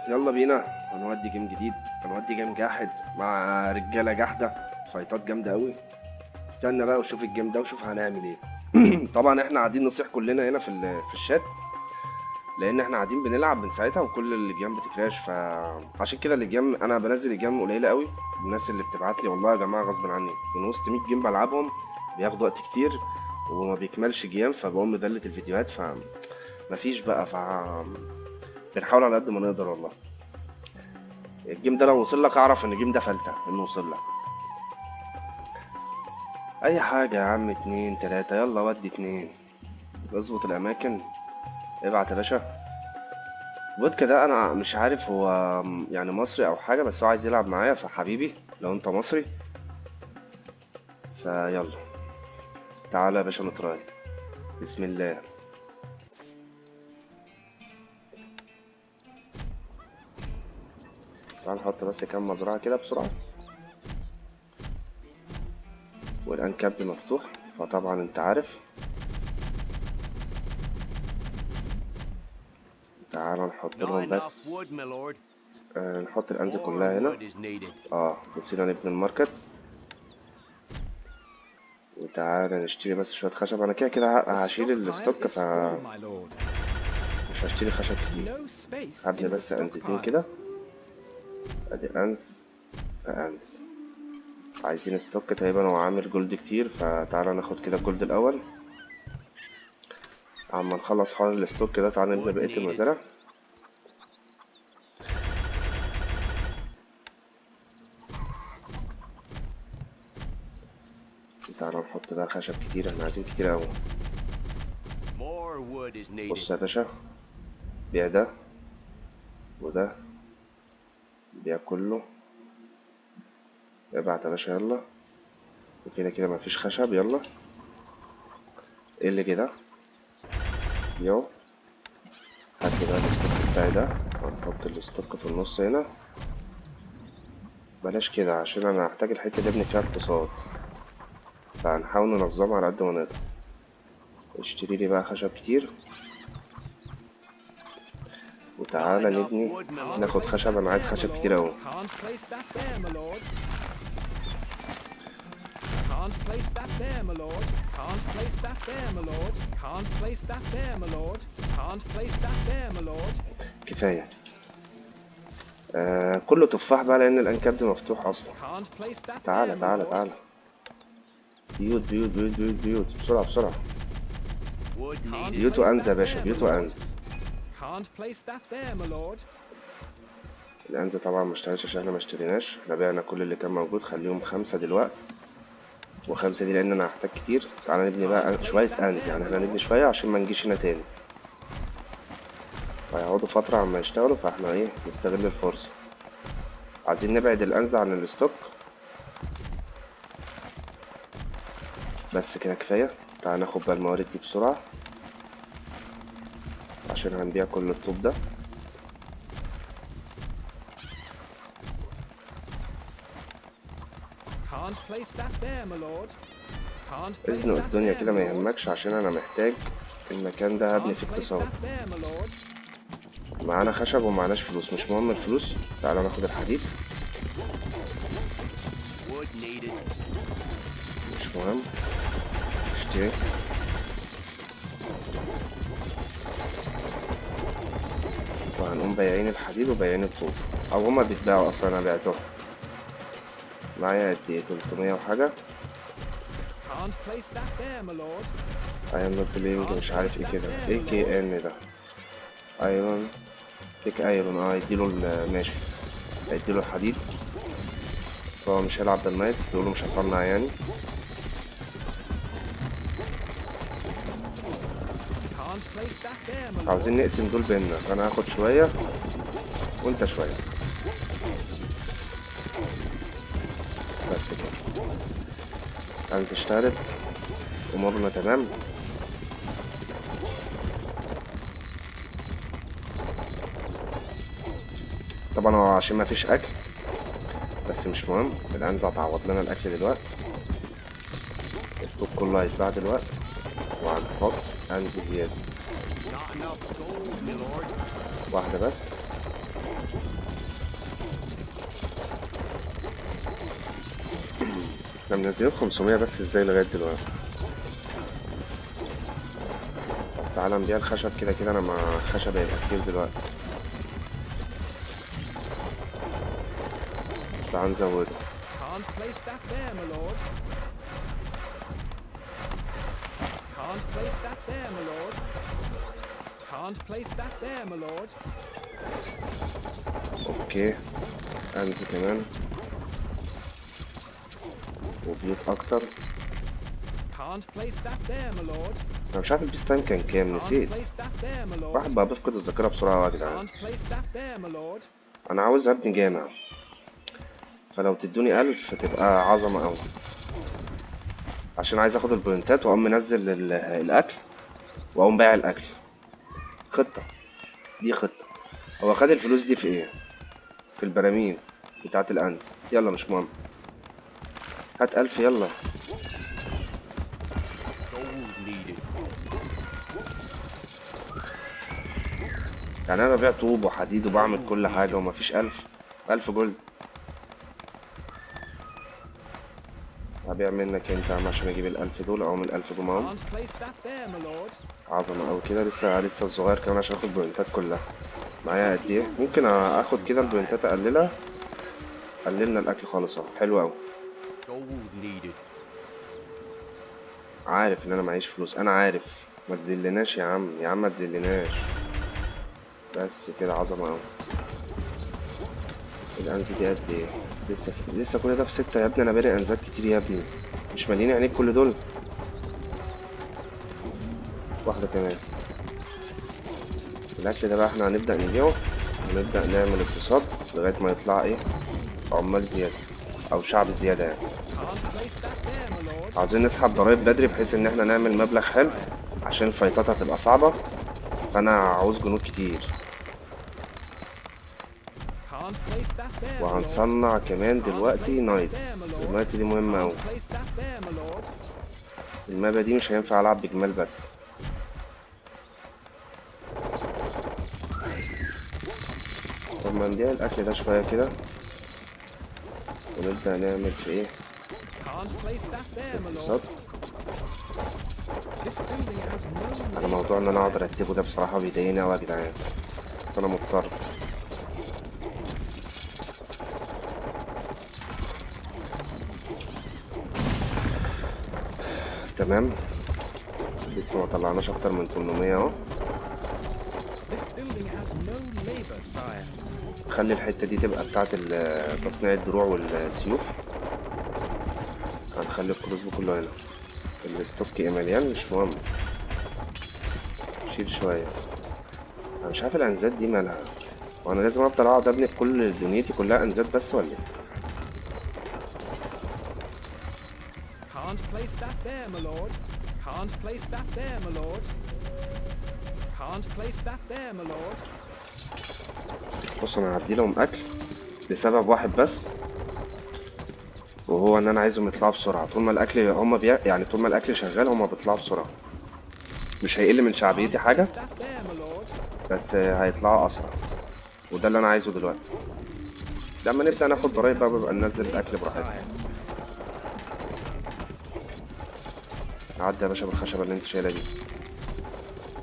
يلا بينا هنودي جيم جديد. هنودي جيم جاحد مع رجاله جاحده، فايتات جامده قوي. استنى بقى وشوف الجيم ده وشوف هنعمل ايه. طبعا احنا قاعدين نصيح كلنا هنا في الشات، لان احنا قاعدين بنلعب من ساعتها وكل الجيم بتكراش، فعشان كده الجيم انا بنزل الجيم قليله قوي. الناس اللي بتبعت لي والله يا جماعه غصب عني من وسط 100 جيم بلعبهم بياخد وقت كتير وما بيكملش جيم، فبقوم مدلت الفيديوهات، فمفيش بقى بنحاول على قد ما نقدر والله. الجيم ده لو وصل لك اعرف ان الجيم ده فلتة انه وصل لك. اي حاجة يا عم، 2 3 يلا ودي 2. اظبط الاماكن، ابعت يا باشا. فودكا ده انا مش عارف هو يعني مصري او حاجة، بس هو عايز يلعب معايا، فحبيبي لو انت مصري فيلا تعالى يا باشا نتراي. بسم الله. تعال نحط بس كام مزرعة كده بسرعة، والانكاب مفتوح فطبعا انت عارف. تعال نحط Not لهم enough بس wood, my lord. نحط الأنز More كلها هنا. wood is needed. نسينا نبني الماركت. وتعالى نشتري بس شوية خشب، أنا كده كده The هشيل stockpile الستوك، is full, فمش my lord. هشتري خشب كتير. No space هبني in the بس أنزتين stockpile. كده. أدي أنز أنز. عايزين ستوك تقريبا، هو عامل جولد كتير، فتعالى ناخد كده الجولد الأول. عما نخلص حوار الستوك ده تعالى نبني Wood بقية needed. المزارع. تعالى نحط بقى خشب كتير، احنا عايزين كتير أوي. More wood is needed. بص يا باشا، بيع ده وده، بيع كله. ابعت يا باشا يلا. وكده كده مفيش خشب، يلا. ايه اللي كده؟ يو. هات لي بقى الستوك بتاعي ده، وهنحط الستوك في النص هنا. بلاش كده عشان انا هحتاج الحتة دي ابني فيها اقتصاد، فهنحاول ننظمها على قد ما نقدر. اشتري لي بقى خشب كتير، Not وتعالى enough نبني. wood, my Can't lord. ناخد place خشب، that انا عايز there, my خشب كتير lord. اوي. Can't place that there, my lord. Can't place that there, my lord. Can't place that there, my lord. Can't place that there, my lord. Can't place that there, my lord. كفاية. كله تفاح بقى لان الانكاب دي مفتوح اصلا. Can't place that تعالى there, my تعالى lord. تعالى. بيوت بيوت بيوت بيوت بيوت، بسرعة بسرعة. Wood Can't needed. بيوت place وانز يا that باشا، there, my بيوت lord. وانز. Can't place that there, my lord. الانز طبعا ما اشتريتش عشان احنا ما اشتريناش، احنا بعنا كل اللي كان موجود، خليهم 5 دلوقتي. وخمسة دي لان انا هحتاج كتير. تعالى نبني Can't بقى place شوية that انز، there, يعني my احنا نبني lord. شوية عشان ما نجيش هنا تاني، فيقعدوا فترة عما يشتغلوا، فاحنا ايه نستغل الفرصة. عايزين نبعد الأنز عن الستوك. بس كده كفاية. تعال ناخد بقى الموارد دي بسرعة عشان هنبيع كل الطوب ده. Can't place that there, my lord. Can't place ازنق that الدنيا there, كده my ما lord. يهمكش، عشان انا محتاج المكان ده هبني Can't فيه place اقتصاد. that there, my lord. معانا خشب ومعناش فلوس، مش مهم الفلوس. تعالى ناخد الحديد، Wood needed. مش مهم. اشتري. وهنقوم بايعين الحديد وبايعين الطوب، او هما بيتباعوا اصلا، انا بعتهم. معايا قد ايه؟ 300 وحاجة. Can't place that there, my lord. ايرون نوت بلينج Can't مش place عارف ايه that كده، there, ايه my lord. كي ان ده؟ ايرون تيك ايرون، يديله ماشي. هيديله الحديد، فهو مش هيلعب بالنايتس، بيقولوا مش هصنع يعني. Can't place that there, my lord. عاوزين نقسم دول بينا، انا هاخد شوية وانت شوية، بس كده. انز اشتغلت، امورنا تمام. طبعا هو عشان ما فيش اكل، بس مش مهم، الانز هتعوض لنا الاكل دلوقتي. الطوب كله هيتباع دلوقتي، وهنحط انز زيادة. Not enough gold, my lord. واحدة بس. احنا منزلين 500 بس ازاي لغاية دلوقتي؟ تعالى نبيع الخشب كده كده، انا مع خشب هيبقى كتير دلوقتي. تعال نزوده. Can't place that there, my lord. Can't place that there, my lord. Can't place that there, my lord. اوكي، انزل كمان وبيوت اكتر. Can't place that there, my lord. انا مش عارف البيس تايم كان كام، Can't نسيت. place that there, my واحد lord. بقى بيفقد الذاكرة بسرعة يا جدعان. Can't place that there, my lord. انا عاوز ابني جامع، فلو تدوني 1000 تبقى عظمة اوي، عشان عايز اخد البوينتات واقوم منزل الاكل واقوم بايع الاكل. خطة، دي خطة. هو خد الفلوس دي في ايه؟ في البراميل بتاعة الأنز. يلا مش مهم، هات 1000 يلا. Gold needed. يعني أنا ببيع طوب وحديد وبعمل كل حاجة ومفيش 1000 جولد. هبيع منك انت يا عم عشان اجيب ال1000 دول، او من ال1000 دول اهو. Can't place that there, my lord. عظمة أوي كده. لسه الصغير كمان عشان اخد البوينتات كلها. معايا قد ايه؟ ممكن اخد كده البوينتات اقللها. قللنا الاكل خالص اهو، حلو أوي. Gold needed. عارف ان انا معيش فلوس، انا عارف. ما تذلناش يا عم، يا عم ما تذلناش. بس كده عظمة أوي. الأنز دي قد ايه؟ لسه كل ده في 6 يا ابني. انا باني أنزات كتير يا ابني، مش مالين عينيك كل دول. واحدة كمان. الأكل ده بقى احنا هنبدأ نبيعه ونبدأ نعمل اقتصاد لغاية ما يطلع ايه؟ عمال زيادة أو شعب زيادة يعني. Can't place that there, my lord. عاوزين نسحب ضرايب بدري بحيث إن احنا نعمل مبلغ حلو، عشان الفايتات هتبقى صعبة، فأنا عاوز جنود كتير. Can't place that there, my lord. وهنصنع كمان دلوقتي نايتس. النايتس دي مهمة أوي. Can't place that there, my lord. المابا دي مش هينفع ألعب بجمال بس. طب ما نبيع الأكل ده شوية كده ونبدأ نعمل في ايه؟ Can't place that there, my اقتصاد. lord. This building has no أنا موضوع إن أنا أقعد أرتبه ده بصراحة بيضايقني أوي يا جدعان، بس أنا مضطر. تمام، لسه ما طلعناش أكتر من 800 أهو. This building has no labor, sire. خلي الحتة دي تبقى بتاعة تصنيع الدروع والسيوف. هنخلي الكروسبو كله هنا. الستوك مليان مش مهم، شيل شوية. أنا مش عارف الأنزات دي مالها، وأنا لازم أفضل أقعد أبني في كل دنيتي كلها أنزات بس ولا إيه؟ Can't place that there, my lord. Can't place that there, my lord. Can't place that there, my lord. بص أنا هدي لهم أكل لسبب واحد بس، وهو إن أنا عايزهم يطلعوا بسرعة. طول ما الأكل يعني طول ما الأكل شغال هما بيطلعوا بسرعة. مش هيقل من شعبيتي Can't حاجة، place that there, my lord. بس هيطلعوا أسرع، وده اللي أنا عايزه دلوقتي. لما نبدأ ناخد ضرايب بقى بيبقى ننزل الأكل براحتنا. عدي يا باشا بالخشبة اللي انت شايلها دي.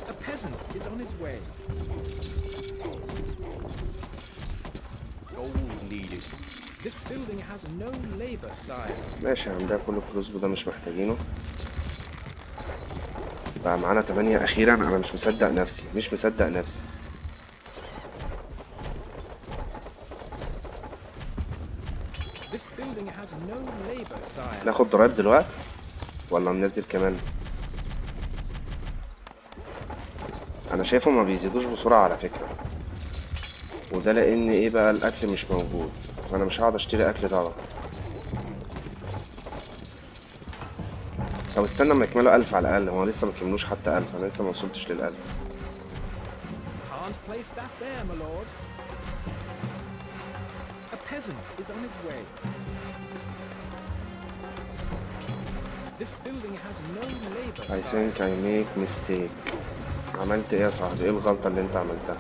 A peasant is on his way. Gold needed. This building has no labor, sire. ماشي يا عم، ده كله فلوس وده مش محتاجينه. بقى معانا 8 أخيرا. أنا مش مصدق نفسي، مش مصدق نفسي. This building has no labor, sire. ناخد ضرايب دلوقتي ولا ننزل كمان؟ أنا شايفهم ما بيزيدوش بسرعة على فكرة، وده لأن إيه بقى؟ الأكل مش موجود، فأنا مش هقعد أشتري أكل طبعا. طب استنى ما يكملوا 1000 على الأقل. هو لسه ما كملوش حتى 1000، أنا لسه ما وصلتش لل1000. Can't place that there, my lord. A peasant is on his way. This building has no labor, I sire. think I make mistake. عملت إيه يا صاحبي؟ إيه الغلطة اللي أنت عملتها؟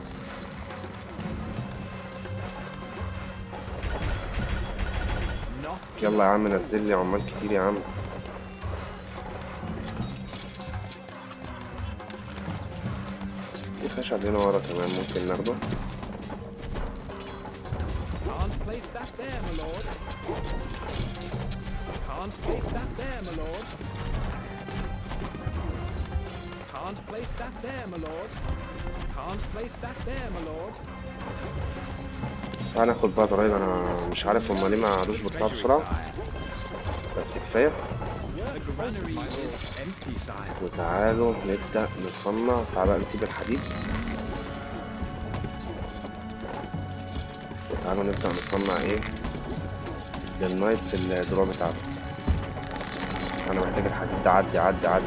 Not blocks يلا يا below. عم نزل لي عمال كتير يا عم. في خشب هنا ورا كمان ممكن ناخده. Can't place that there, my lord. Can't place that there, my lord. Can't place that there, my lord. Can't place that there, my lord. تعال ناخد بقى ضرايب. انا مش عارف هما ليه ما عادوش بيطلعوا Treasury, بسرعة، sire. بس كفاية. The granary is empty, sire. وتعالوا نبدأ نصنع. تعال بقى نسيب الحديد وتعالوا نبدأ نصنع ايه للنايتس الدروع بتاعته. انا محتاج الحديد ده. عدي عدي عدي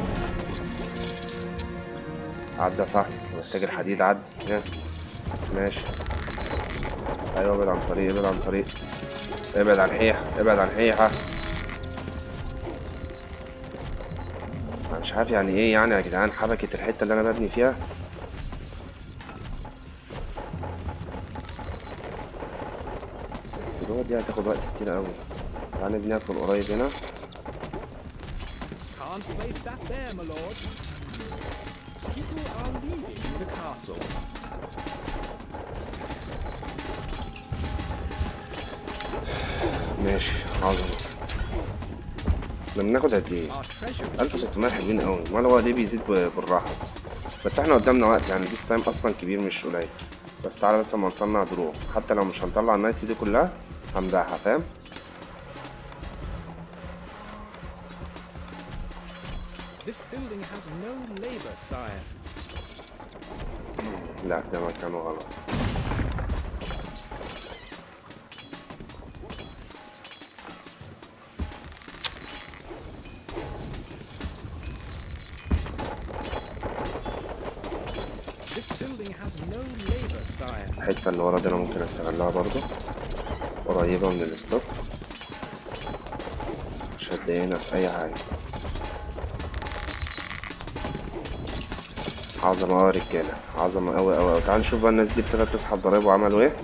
عدي يا صاحبي. محتاج الحديد. عدي. ها. ماشي. ايوه ابعد عن طريق، ابعد عن طريق، ابعد عن حيحة، ابعد عن حيحة. انا مش عارف يعني ايه يعني يا جدعان حبكة الحتة اللي انا ببني فيها. الدروع دي هتاخد وقت كتير قوي. تعال نبنيها من قريب هنا. Can't place that there, my lord. People are leaving the castle. ماشي. عظمة. احنا بناخد قد ايه؟ Our treasury 1600 حلوين قوي. امال هو ليه بيزيد بالراحة؟ بس احنا قدامنا وقت يعني. بيس تايم اصلا كبير مش قليل. بس تعالى بس اما نصنع دروع. حتى لو مش هنطلع النايتس دي كلها هنبيعها، فاهم؟ This building has no labor, sire. لا ده مكانه غلط. This building has no labor, sire. الحتة اللي ورا دي انا ممكن استغلها برضو. قريبة من الستوك. مش هتلاقينا في اي حاجة. عظمة اوي يا رجالة. عظمة اوي اوي اوي. تعال نشوف بقى الناس دي ابتدت تسحب ضرايب وعملوا ايه.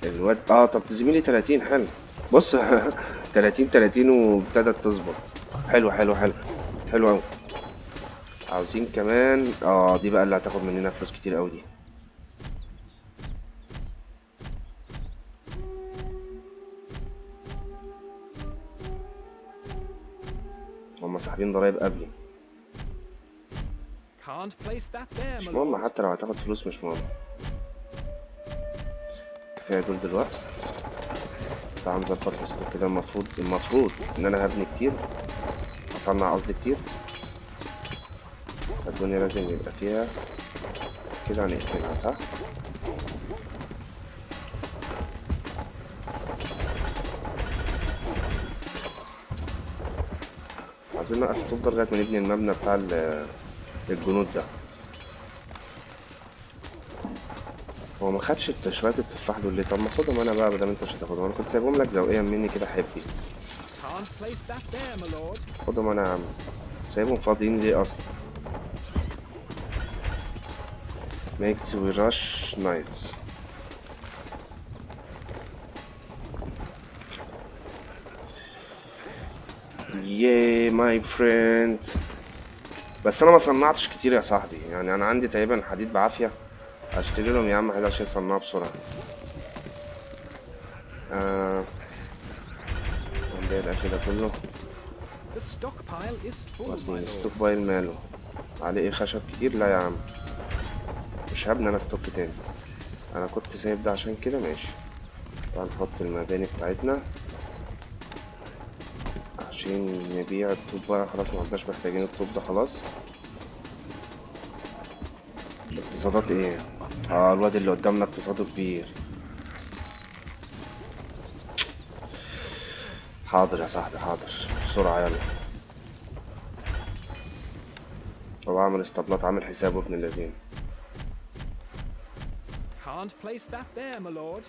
الواد طب زميلي 30 حلو. بص 30 30 وابتدت تظبط. حلو حلو حلو حلو اوي. عاوزين كمان دي بقى اللي هتاخد مننا فلوس كتير اوي دي. هما ساحبين ضرايب قبلي. Can't place that there, مش my مهم lord. حتى لو هتاخد فلوس مش مهم. كفاية دول دلوقتي. تعال نظبط الستوك كده. المفروض ان انا هبني كتير. اصنع قصدي كتير. الدنيا لازم يبقى فيها كده هنقفلها صح؟ عايزين نوقف الطوب ده لغاية ما نبني المبنى بتاع الجنود ده. هو ما خدش شوية التفاح دول ليه؟ طب ما خدهم انا بقى بدل انت مش هتاخدهم. انا كنت سايبهم لك ذوقيا مني كده حبي. Can't place that there, my lord. خدهم انا يا عم. سايبهم فاضيين ليه اصلا؟ makes we rush nights. yeah my friend. بس انا ما صنعتش كتير يا صاحبي يعني. انا عندي تقريبا حديد بعافية. هشتري لهم يا عم حديد عشان يصنعوا بسرعة. هنبيع الاكل ده كله. The stockpile is full, my وبعدين lord. ستوك بايل ماله عليه ايه؟ خشب كتير؟ لا يا عم مش هبني انا ستوك تاني. انا كنت سايب ده عشان كده. ماشي. تعال نحط المباني بتاعتنا عشان نبيع الطوب بقى. خلاص مبقناش محتاجين الطوب ده خلاص. اقتصادات ايه؟ الواد اللي قدامنا اقتصاده كبير. حاضر يا صاحبي حاضر. بسرعة يلا. هو عامل اسطبلات عامل حسابه ابن الذين. Can't place that there, my lord.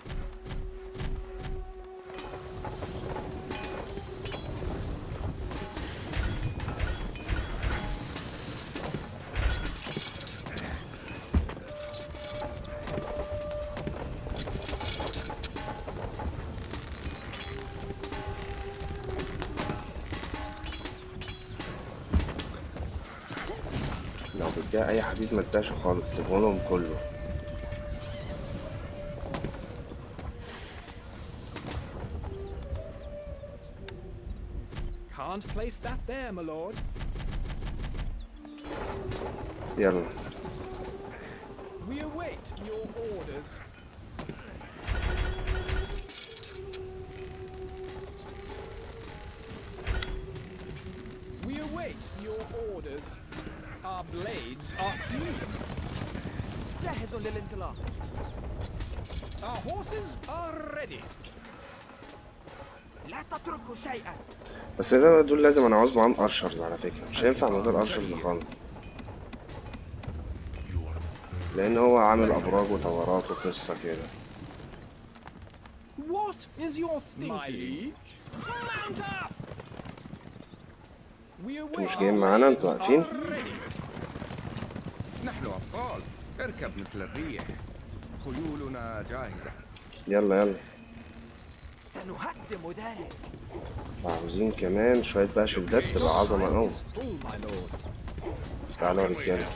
لو بتبيع اي حديد ما تبيعش خالص، سيبهولهم كله. Can't place that there, my lord. يلا. We await your orders. We await your orders. Our blades are new. جاهز للانطلاق. Our horses are ready. لا تتركوا شيئا. بس ده دول لازم انا عاوز معاهم ارشرز على فكرة، مش هينفع من غير ارشرز خالص، لان هو عامل ابراج وطورات وقصة كده. What is your thinking? My liege. Mount up. We await. مش جايين معانا؟ انتوا واقفين؟ نحن أبطال، اركب مثل الريح، خيولنا جاهزة. يلا يلا. سنهدم ذلك. عاوزين كمان شوية بقى شدات تبقى عظمة أوي. تعالوا يا رجالة.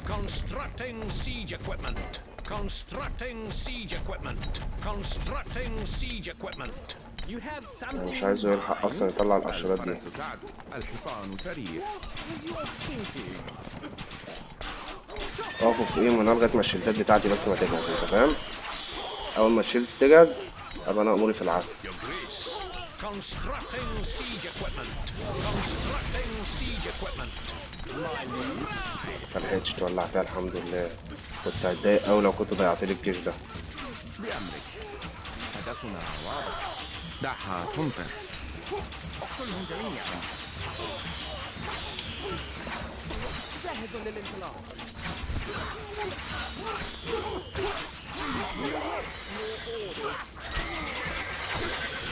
Constructing siege equipment. Constructing siege equipment. Constructing siege equipment. You have أنا something. مش عايزه يلحق أصلا يطلع الأرشرات دي. الفرس تعدو، الحصان سريع. What is your thinking? اقفوا فوقيهم هنا لغاية ما الشدات بتاعتي بس ما تجهز، أنت فاهم؟ أول ما الشيلز تجهز أبقى أنا أموري في العسل. Constructing siege equipment. Constructing siege equipment. ملحقتش تولع فيها الحمد لله، كنت هتضايق أوي لو كنت ضيعتلي الجيش ده. بأمرك. هدفنا واضح. دعها تمطر. اقتلهم جميعا. جاهز للانطلاق.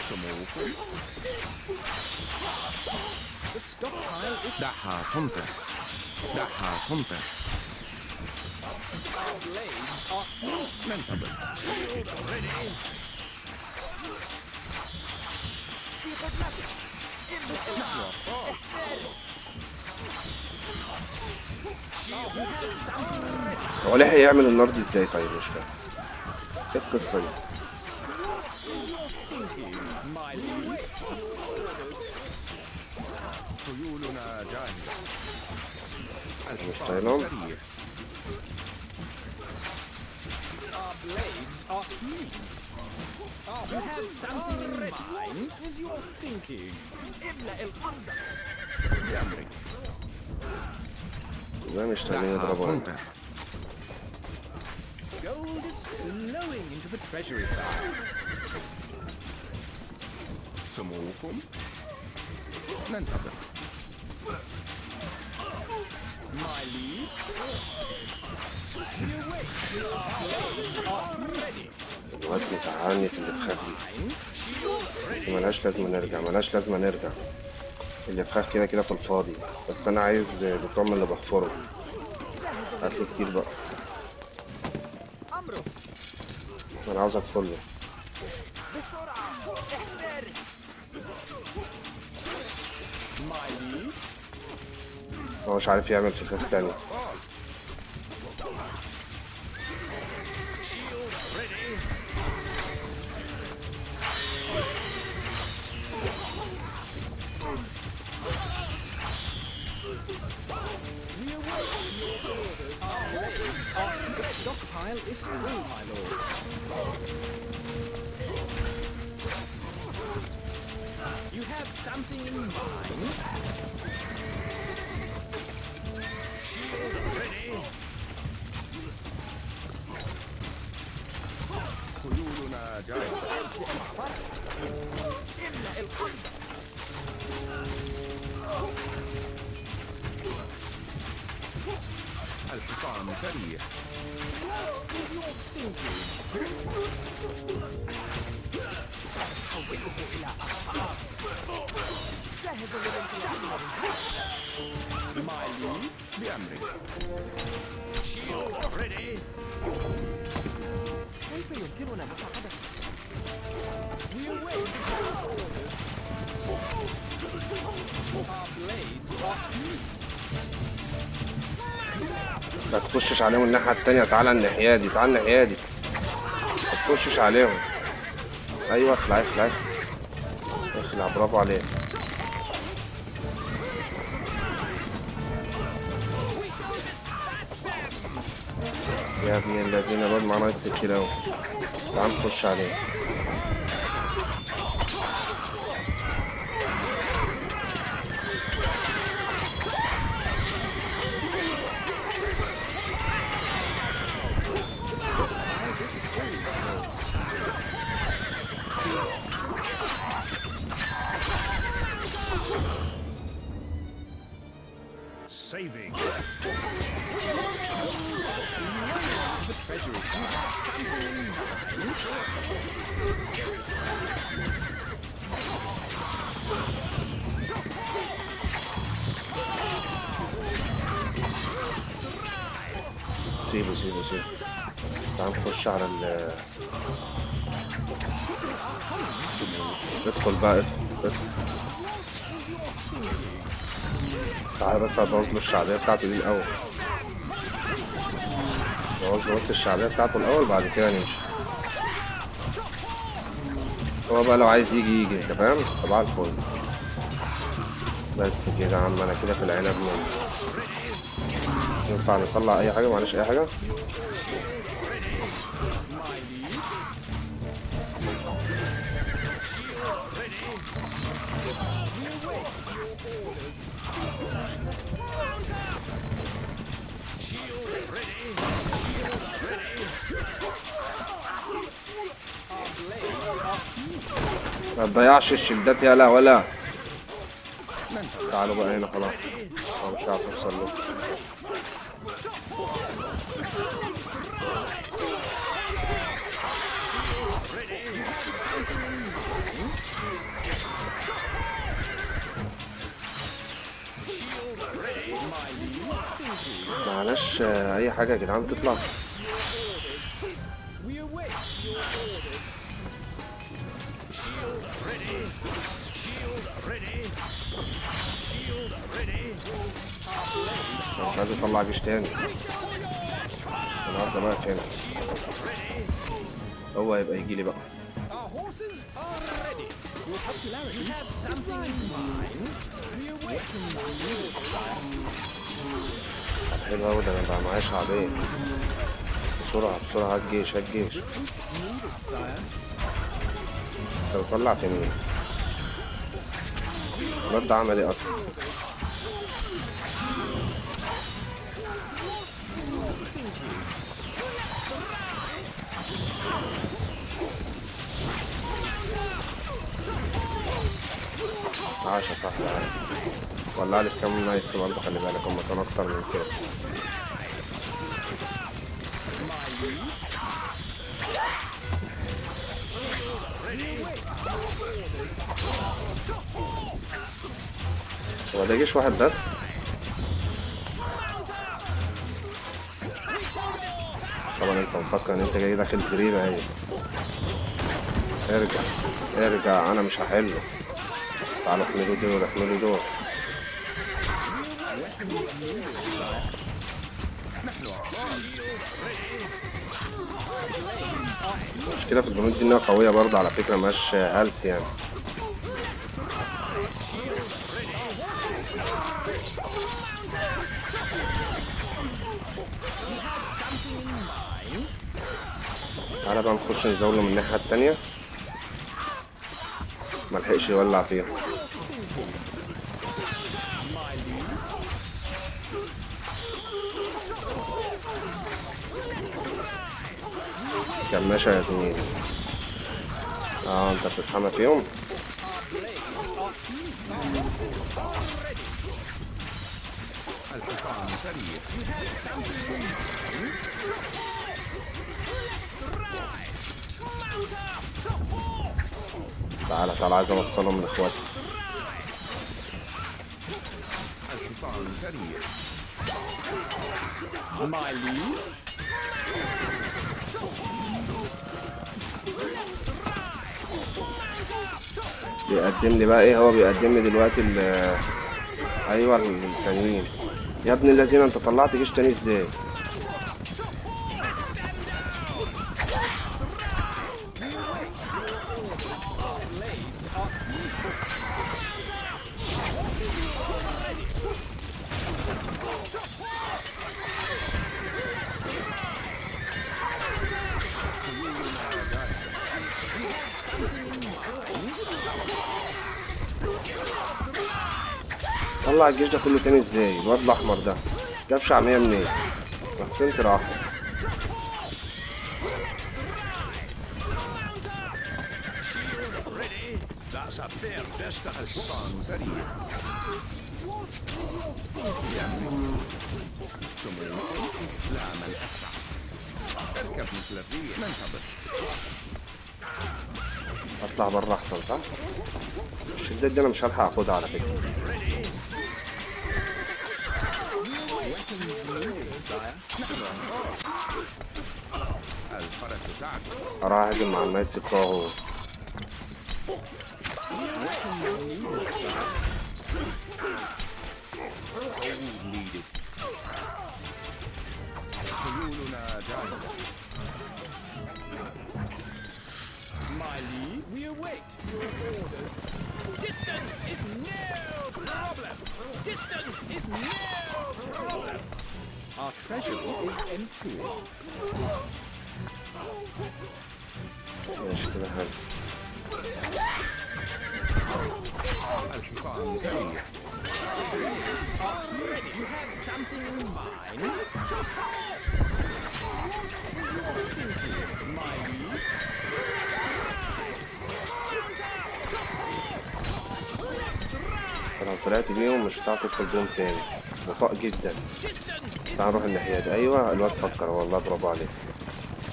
سموكم. The stockpile is. دعها تمطر. دعها تمطر. Our blades are. ننتظر. في خدمتك. نحن أبطال. هو لحق يعمل النار دي ازاي طيب؟ مش فاهم ايه القصة دي. My liege. خيولنا جاهزة. الحصان طايلهم؟ سريع. Our blades are new. You have something in mind? What is your thinking? املأ الخندق. بأمرك. ازاي مش طالعين دعها يضربوا هنا؟ تمطر. Gold is flowing into the treasury side. سموكم. ننتظر. My liege. We await. Our blades are ready. الواد مزعلني في اللي بخاف دي، Mind. Shield بس ملهاش لازمة نرجع، ملهاش لازمة نرجع. اللي بخاف كده كده في الفاضي، بس أنا عايز بتوع من اللي بحفره. هاتلي كتير بقى، أمرك. أنا عاوز أدخله. بسرعة. احذر. My liege. هو مش عارف يعمل فكرة تانية. We await your orders. Our horses are. The stockpile is full, my lord. You have something in mind? Shield ready. خيولنا جاهزة. املأ الخندق. الحصان سريع. Is your thinking? حوله إلى أخطار. جاهز للانطلاق. My liege. بأمرك. Shield ready. كيف يمكننا مساعدتك؟ We await your orders. Our blades are new. ما تخشش عليهم الناحية التانية، تعالى الناحية دي، تعالى الناحية دي، ما تخشش عليهم. ايوه اخلع اخلع اخلع، برافو عليك. يا ابن الذين الواد معاه نايتس كتير اوي، تعال نخش عليه. Saving. سيبه سيبه سيبه، تعال نخش على ادخل بقى، ادخل. تعالى بس هبوظ له الشعبية بتاعته دي الأول، بوظ له بس الشعبية بتاعته الأول، بعد كده نمشي. هو بقى لو عايز يجي يجي، انت فاهم؟ صباح الفل. بس كده يا عم، انا كده في العنب منه. ينفع نطلع اي حاجة؟ معلش اي حاجة. ما تضيعش الشلدات يالا ولا. تعالوا بقى هنا خلاص، هو مش عارف اوصل له. معلش اي حاجه يا جدعان تطلع. مش عايز اطلع جيش تاني النهارده بقى تاني، هو هيبقى يجيلي بقى. Our horses are ready. Your popularity has something in mind. We awaken حلو اوي ده، انا بقى معايا شعبيه. بسرعه بسرعه، هات جيش هات جيش. انت بتطلع تاني الواد ده عمل ايه اصلا؟ عاش يا صاحبي، ولع لي كام نايتس برضه، خلي بالك هما كانوا اكتر من كده. هو ده جيش واحد بس؟ طبعا انت مفكر ان انت جاي داخل زريبة اهي. ارجع ارجع، انا مش هحله. تعالوا احملوا دول احملوا دول. المشكلة في الجنود دي انها قوية برضه على فكرة، مش هلس يعني. تعالى بقى نخش نزوله من الناحية التانية، ملحقش يولع فيها. كماشة يا زميلي. انت بتتحمى فيهم. الحصان سريع. تعالى تعالى، عايز اوصلهم لاخواتي. الحصان سريع. My liege. بيقدم لي بقى ايه؟ هو بيقدم لي دلوقتي ايوه التانيين. يا ابن الذين، انت طلعت جيش تاني ازاي؟ طلع الجيش ده كله تاني ازاي؟ الواد الاحمر ده جاب شعبيه منين؟ حسنت راح. Shield ready. That's a fair distance. الحصان سريع. سمو لا من أسرع. اركب مثل الريح. ننتظر. اطلع بره احسن صح؟ الشدات دي انا مش هلحق اخدها على فكره. الفرس تعدو. اروح اهجم مع النايتس بتوعه. خيولنا جاهزة. My liege, we await your orders. Distance is no problem. Distance is no problem. Our treasury is empty. ماشي كده حلو. الحصان سريع. You had something in mind? To horse. What is your thinking, my liege? Mount up. To horse. Let's ride. لو طلعت بيهم مش هتعرف تدخل بيهم تاني، بطيء جدا. Distance is تعال نروح الناحية دي. أيوة الواد فكر والله، برافو عليك.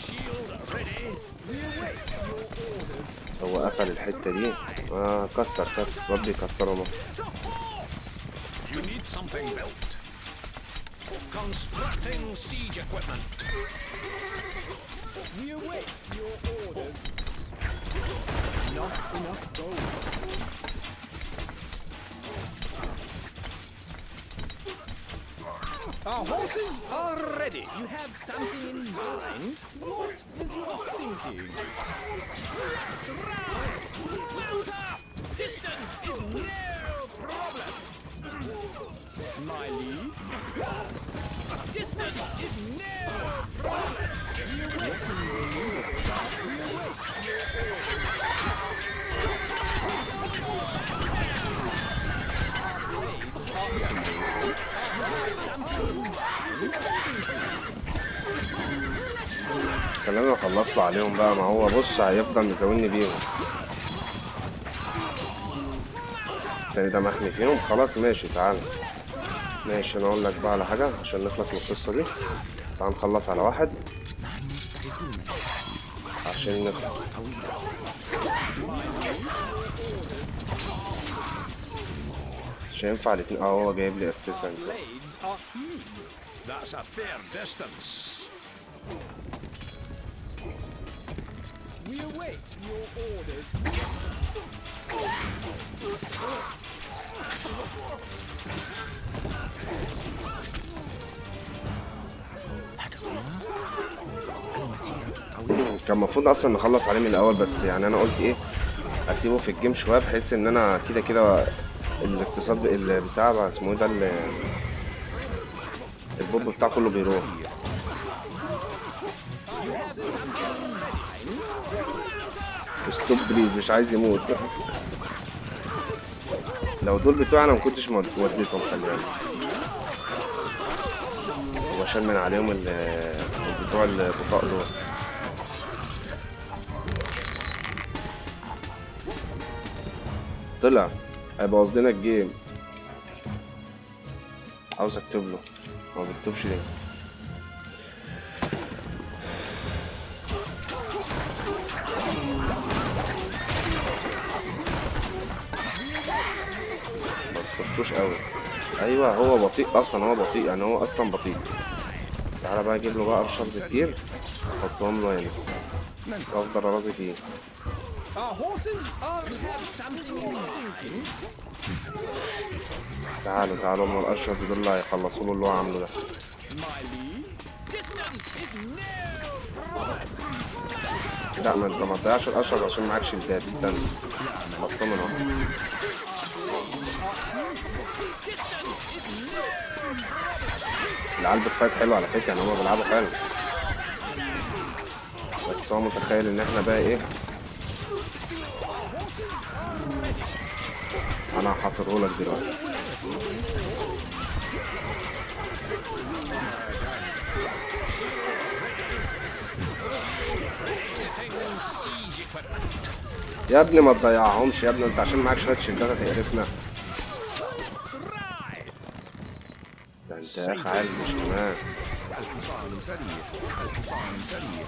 shield ready. We await your orders. هو قفل الحتة دي. كسر الواد بيكسرهم اهو. To horse. You need something built. Constructing siege equipment. We await your orders. Not enough gold. Our horses are ready. You have something in mind? What is your thinking? Let's ride. Mount up. Distance is no problem. My liege? Distance is no problem. كلامي ما خلصت عليهم بقى، ما هو بص هيفضل مزاولني بيهم. التاني ده محمي فيهم خلاص. ماشي تعال. ماشي انا اقول لك بقى على حاجة عشان نخلص من القصة دي. تعال نخلص على واحد عشان نخلص. مش هينفع الاتنين. هو جايب لي اساسا. Blades are hewn. That's a fair distance. We await your orders. كان المفروض اصلا نخلص عليه من الاول، بس يعني انا قلت ايه اسيبه في الجيم شويه بحيث ان انا كده كده الاقتصاد بتاع بقى اسمه ايه ده البوب بتاع كله بيروح. ستوب بليز مش عايز يموت. لو دول بتوعي انا ما كنتش وديتهم خلي بالك. وبشال من عليهم بتوع البطاق دول. طلع هيبوظ لنا الجيم. عاوز اكتب له، ما بكتبش ليه؟ ما تخشوش قوي. ايوه هو بطيء اصلا، هو بطيء يعني، هو اصلا بطيء. تعالى بقى اجيب له بقى ارشف كتير احطهم له هنا افضل ارازي فيه. Our horses are have something in mind. تعالوا هم الاشرف دول اللي هيخلصوا له اللي هو عامله ده. My liege? Distance is no problem. لا ما انت ما تضيعش الاشرف عشان معاك شدات. استنى بطمن اهو. Distance is no العيال بتفايت حلو على فكره، يعني هما بيلعبوا حلو، بس هو متخيل ان احنا بقى ايه. انا هحاصره لك دلوقتي. Siege equipment. يا ابني ما تضيعهمش يا ابني، انت عشان معاك شويه شدات هتقرفنا. ده انت يا اخي عيل مش تمام. الحصان سريع. الحصان سريع.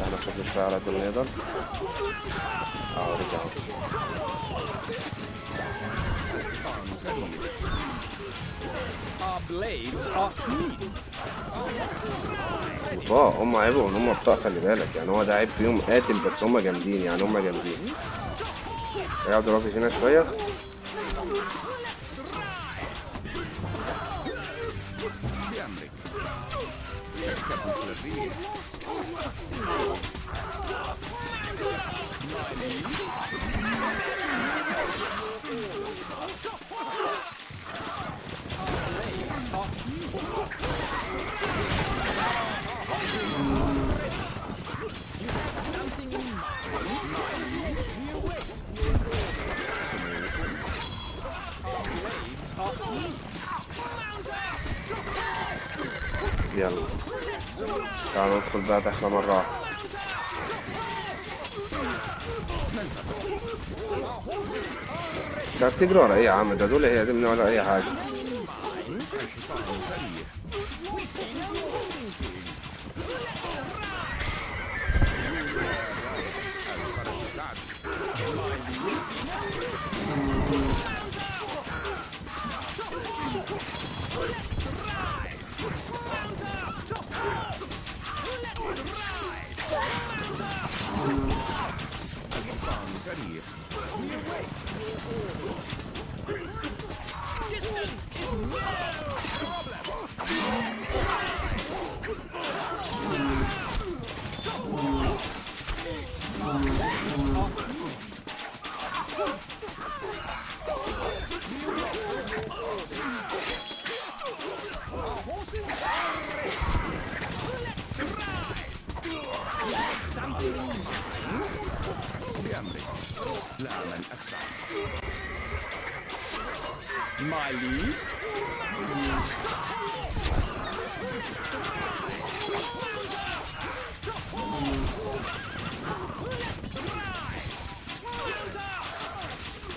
احنا خدنا شويه على قد ما نقدر. رجعوا. الحصان سريع. Our blades are keen. بطاقة، هم عيبهم ان هم بطاقة، خلي بالك يعني. هو ده عيب فيهم قاتل، بس هم جامدين يعني، هم جامدين. يقعدوا رافي هنا شوية. بأمرك. اركب مثل الريح. Blades are keen. You have something in mind. You wait. Our blades are keen. يلا تعالوا ندخل بقى داخلة مرة واحدة. ده بتجري ورا ايه يا عم؟ ده دول هي دي من ولا اي حاجة. الحصان سريع. الفرس تعد. الحصان سريع. Distance is no problem. بأمرك. لا من أسرع. My lead.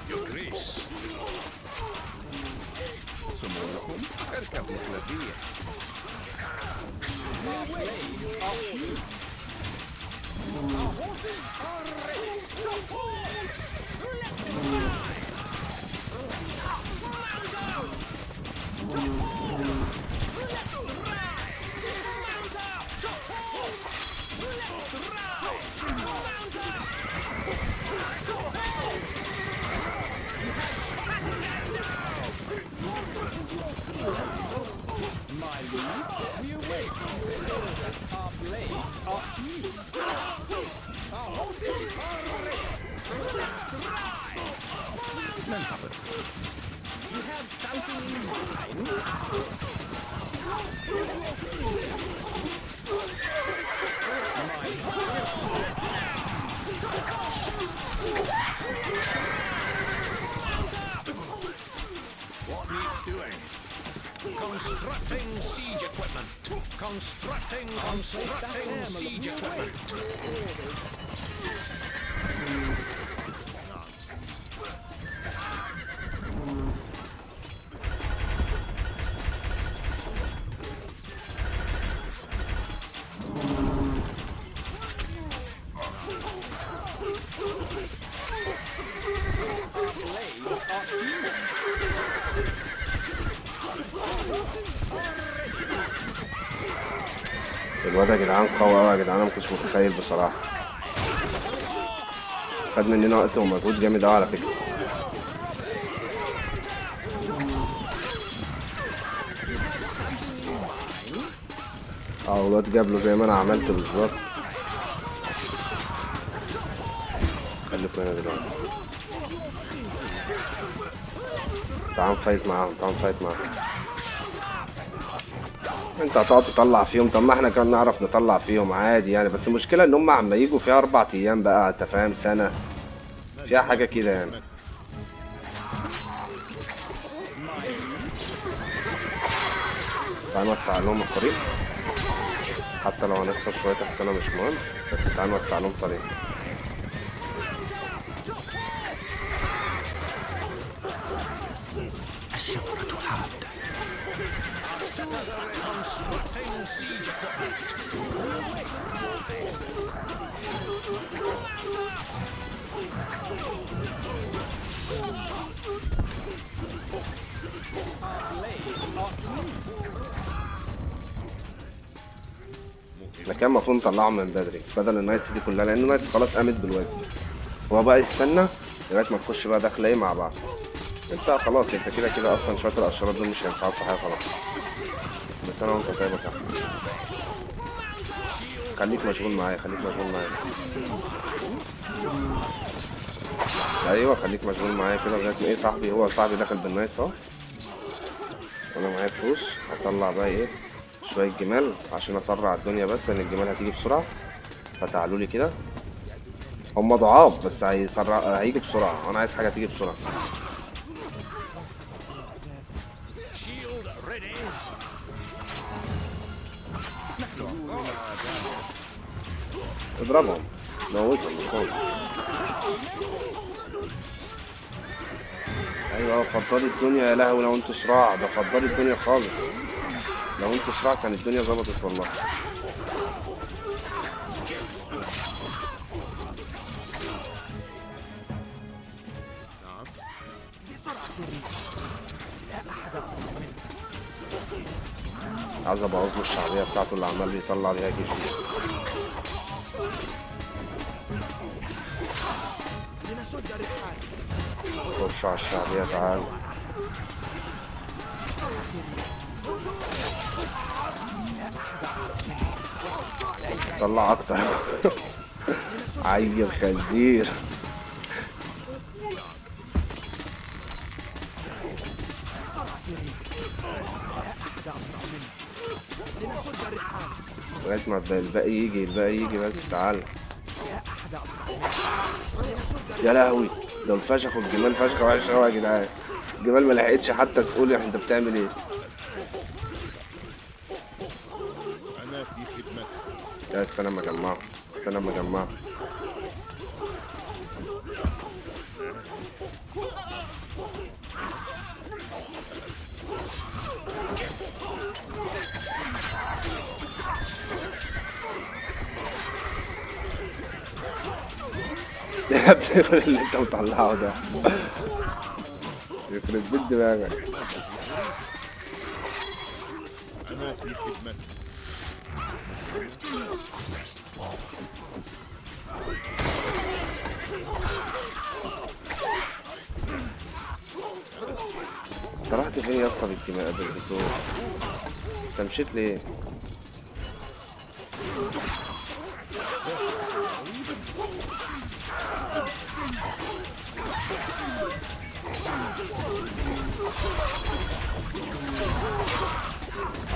Your grace. سموكم اركب مثل الريح. Our blades are keen. Our horses are ready. To horse. Let's ride. Mount up. To horse. Let's ride. Mount up. To horse. Let's ride. Mount up. To horse. My lead. You wait. Our blades are keen. Our horses are ready. Let's ride. ننحدر. You have something in mind? What needs doing? Constructing siege equipment. Constructing siege equipment. Blades are keen. الواد يا جدعان قوي قوي يا جدعان، انا مكنتش متخيل بصراحة. خد مننا وقت ومجهود جامد اوي على فكرة. الواد جاب له زي ما انا عملت بالظبط. خليكوا هنا يا جدعان. تعال نفايت معاهم، تعال نفايت معاهم. انت هتقعد تطلع فيهم؟ طب ما احنا كنا نعرف نطلع فيهم عادي يعني، بس المشكلة ان هم عم يجوا فيها 4 ايام بقى، انت فاهم، سنة فيها حاجة كده يعني. تعال نوسع لهم الطريق، حتى لو هنخسر شوية حسنة مش مهم، بس تعال نوسع لهم طريق. الشفرة حادة. Sitters are constructing siege equipment. Our blades are new. احنا كان المفروض نطلعهم من بدري بدل النايتس دي كلها، لان النايتس خلاص قامت بالواجب. هو بقى يستنى لغايه ما تخش بقى داخله ايه مع بعض. انت خلاص انت كده كده اصلا شويه الاشرار دول مش هينفعوك في حاجه خلاص. بس انا وانت طيب يا صاحبي. خليك مشغول معايا، خليك مشغول معايا. ايوه خليك مشغول معايا كده لغايه ما ايه صاحبي، هو صاحبي داخل بالنايتس اهو، وانا معايا فلوس. هطلع بقى ايه شويه جمال عشان اسرع الدنيا، بس ان الجمال هتيجي بسرعه. فتعالوا لي كده، هم ضعاف بس هيجي بسرعه، وانا عايز حاجه تيجي بسرعه. Shield ready. اضربهم، موتهم موتهم. ايوه فضلي الدنيا يا لهوي، لو انتوا صراع ده فضلي الدنيا خالص. لو انتوا صراع كان الدنيا ظبطت والله. بسرعة الريح، لا أحد أسرع منه. عايز ابوظ له الشعبيه بتاعته اللي عمال بيطلع بيها جيش دي. لنشد الرحال. خش على الشعبيه تعال. بسرعة الريح، لا أحد أسرع منه. طلع اكتر. عيل خنزير. بسرعة الريح، لا أحد أسرع منه. لنشد الرحال. لغايه ما الباقي يجي، الباقي يجي بس تعال. لا أحد أسرع منه. لنشد يا لهوي دول فشخوا الجمال فشخه وحشه قوي يا جدعان. الجمال ما لحقتش حتى تقول انت بتعمل ايه. أنا في خدمتك. لا استنى اما اجمعه، استنى اما اجمعه. يا ابني اللي انت مطلعه ده يخرب بيت دماغك. أنا في خدمتك. انت رحت فين يا اسطى بالدماغ بالدكتور؟ انت مشيت ليه؟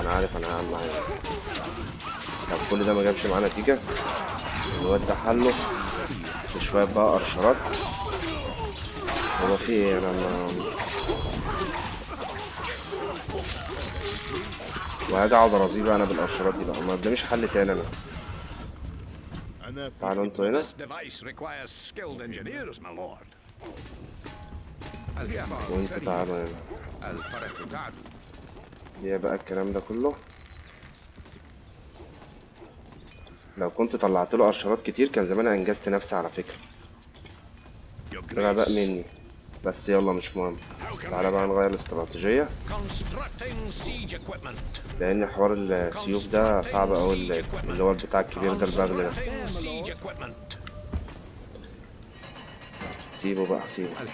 انا عارف انا هعمل معايا. طب كل ده ما جابش معاه نتيجة. الواد ده حله بشوية بقى قرشرات. هو في ايه انا وهاجي اقعد ارازيه بقى انا بالقرشرات دي بقى، ما قداميش حل تاني انا. أنا في تعالوا انتوا هنا. This device requires skilled engineers, my lord. الحصان وانتوا سريع. تعالوا هنا. الفرس تعدو. ايه بقى الكلام ده كله؟ لو كنت طلعت له قرشرات كتير كان زمان انجزت نفسي على فكرة. Your طلع بقى grace. مني، بس يلا مش مهم. تعالى بقى نغير الاستراتيجية، Constructing siege equipment. لان حوار السيوف ده صعب اوي. اللي هو بتاع الكبير ده البغل ده Constructing siege equipment. سيبه بقى،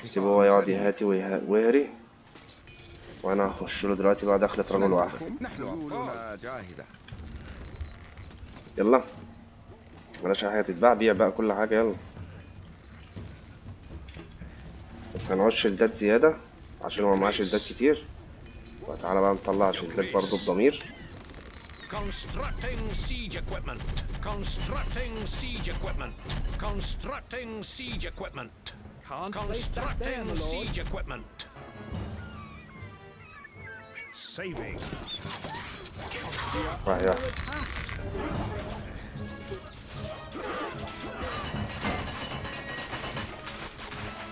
سيبه هو يقعد يهاتي ويهري، وانا هخش له دلوقتي بقى دخلة رجل واحد. نحن عقولنا جاهزة. يلا بلاش حاجة تتباع، بيع بقى كل حاجة يلا. بس هنعوز شلدات زيادة عشان هو معاه شيلدات كتير. وتعالى بقى نطلع شيلدات برضه بضمير. Constructing siege equipment. Constructing siege equipment. Constructing siege equipment. Can't place that there, Constructing my lord. siege equipment. Saving. راح يا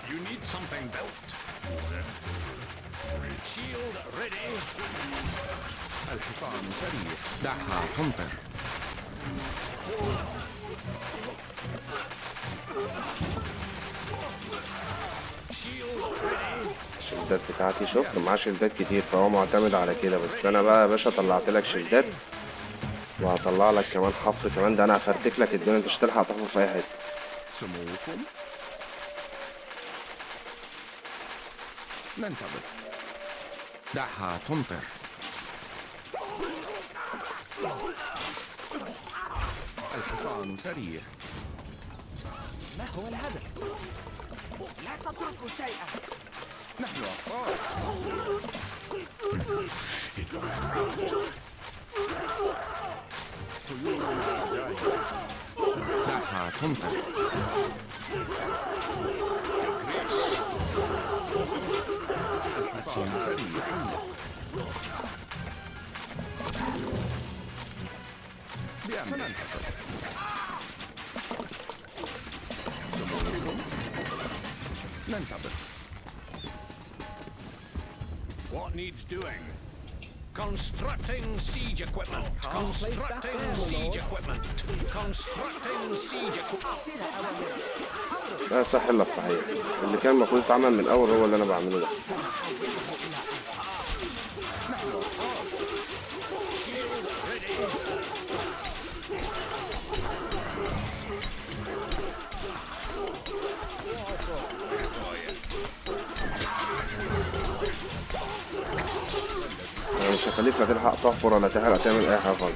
You need something built. Shield ready. الحصان سريع. دعها تمطر. Shield ready. الشيلدات بتاعتي شوف معاه شيلدات كتير فهو معتمد على كده. بس انا بقى يا باشا طلعت لك شيلدات وهطلع لك كمان حفر كمان. ده انا هفرتك لك الدنيا، انت مش هتلحق تحفر في اي حته. سموكم. ننتظر. دعها تمطر. الحصان سريع. ما هو الهدف؟ لا تتركوا شيئا. نحن أبطال. خيولنا جاهزة. دعها تمطر. الحصان سريع. سننتصر. سموكم. ننتظر. What needs doing? Constructing siege equipment. Constructing siege equipment. Constructing siege equipment. لا صح الا الصحيح. اللي كان المفروض يتعمل من الاول هو اللي انا بعمله ده. Shield ready. انا مش هخليك لا تلحق تحفر ولا تحرق تعمل اي حاجه خالص.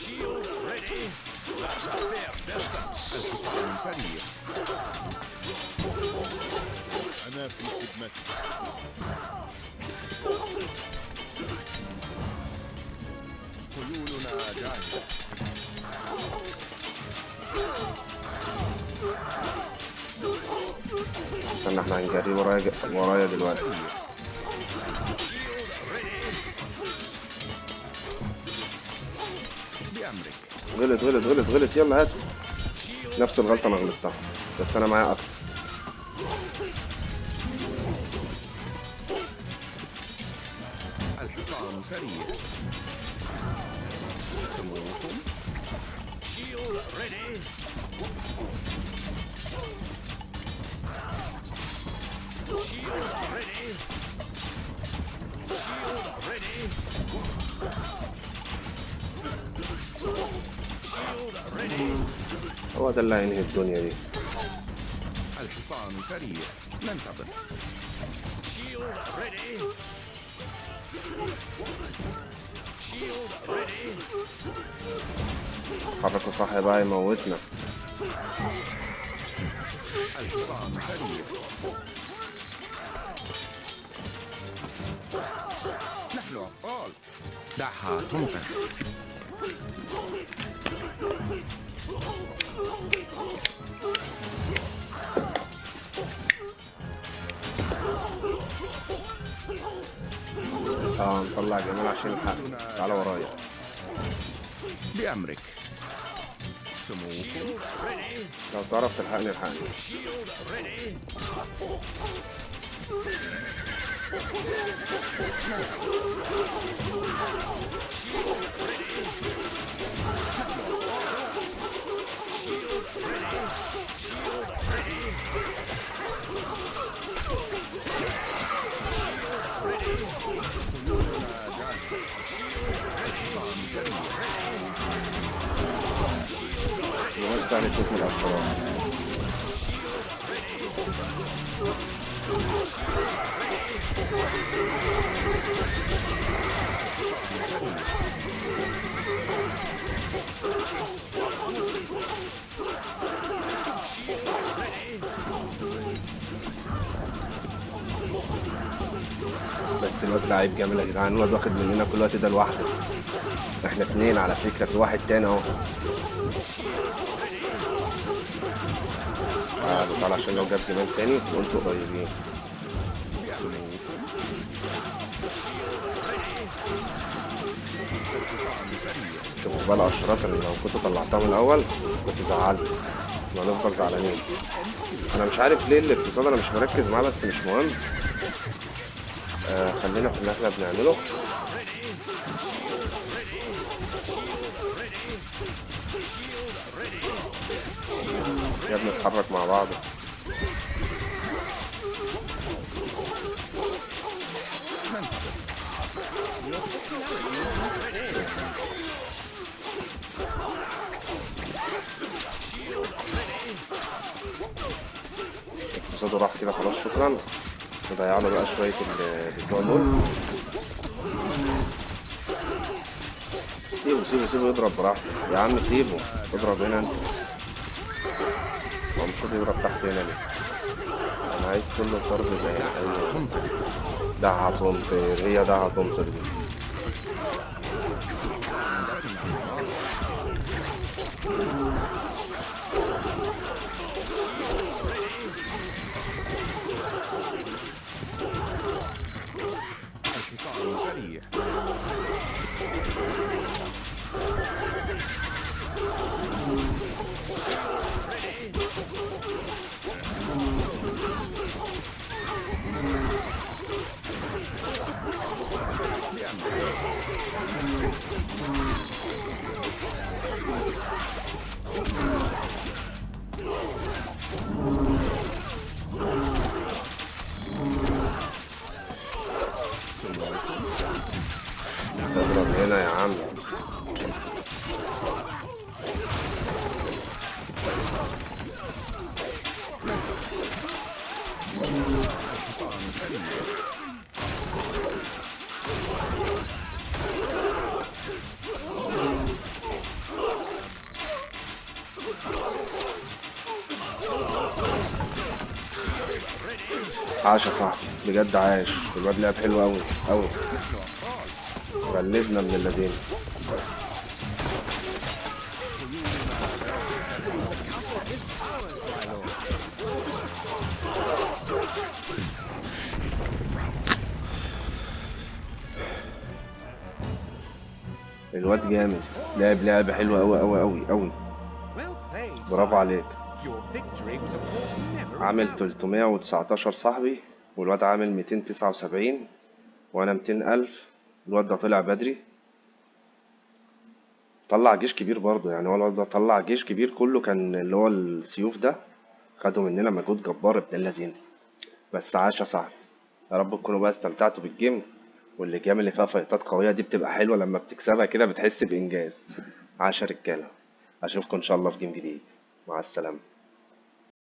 Shield ready. That's a fair distance. الحصان سريع. أنا في خدمتك. خيولنا جاهزة. استنى احنا هنجري ورايا دلوقتي. بأمرك. غلط يلا هات. نفس الغلطه انا غلطتها بس انا معايا اكتر. الحصان سريع. سموكم. Shield ready. Shield ready. Shield ready. Shield ready. هو ده اللي هينهي الدنيا دي. الحصان سريع. ننتظر. Shield ready. Shield ready. حركوا صح بقى يموتنا. الحصان سريع. نحن أبطال. دعها تمطر. نطلع جمال عشان الحق. تعالى ورايا. بأمرك. سموكم. Shield ready. لو تعرف تلحقني الحقني. Shield ready. Shield ready. Shield ready. Shield ready. نوزع للتوت من الأسرار. الواد لعيب جامد يا جدعان، الواد واخد مننا كل الوقت ده لوحده. احنا اتنين على فكرة، في واحد تاني اهو. تعالوا تعالوا عشان لو جاب جمال تاني وانتوا قريبين. شفتوا بقى الاشراط اللي لو كنت طلعتها من الاول كنت زعلت، ما نفضل زعلانين. انا مش عارف ليه الاقتصاد انا مش مركز معاه، بس مش مهم. خلينا في اللي احنا بنعمله. يا بنتحرك مع بعض. اقتصاده راح كده خلاص، شكرا. نضيع له بقى شوية بتوع دول. سيبه سيبه سيبه يضرب براحته يا عم، سيبه اضرب هنا انت. هو المفروض يضرب تحت هنا ليه؟ انا عايز كله ضرب زي الحلو. ده هتمطر، هي ده هتمطر دي. الحصان سريع. اضرب هنا يا عم. الحصان سريع. عاش يا صاحبي بجد، عاش. الواد لعب حلو قوي قوي، غلبنا من الذين. الواد جامد، لعب حلو قوي قوي قوي قوي. Well played, برافو sire. عليك. Your victory was a point never in عامل doubt. 319 صاحبي، والواد عامل 279 وانا 200,000. الواد ده طلع بدري، طلع جيش كبير برضه. يعني هو الواد ده طلع جيش كبير، كله كان اللي هو السيوف ده. خدوا مننا مجهود جبار ابن اللذين. بس عاش يا صاحبي، يا رب تكونوا بقى استمتعتوا بالجيم. والجيم اللي فيها فايتات قوية دي بتبقى حلوة، لما بتكسبها كده بتحس بإنجاز. عاش يا رجالة، أشوفكم إن شاء الله في جيم جديد. مع السلامة.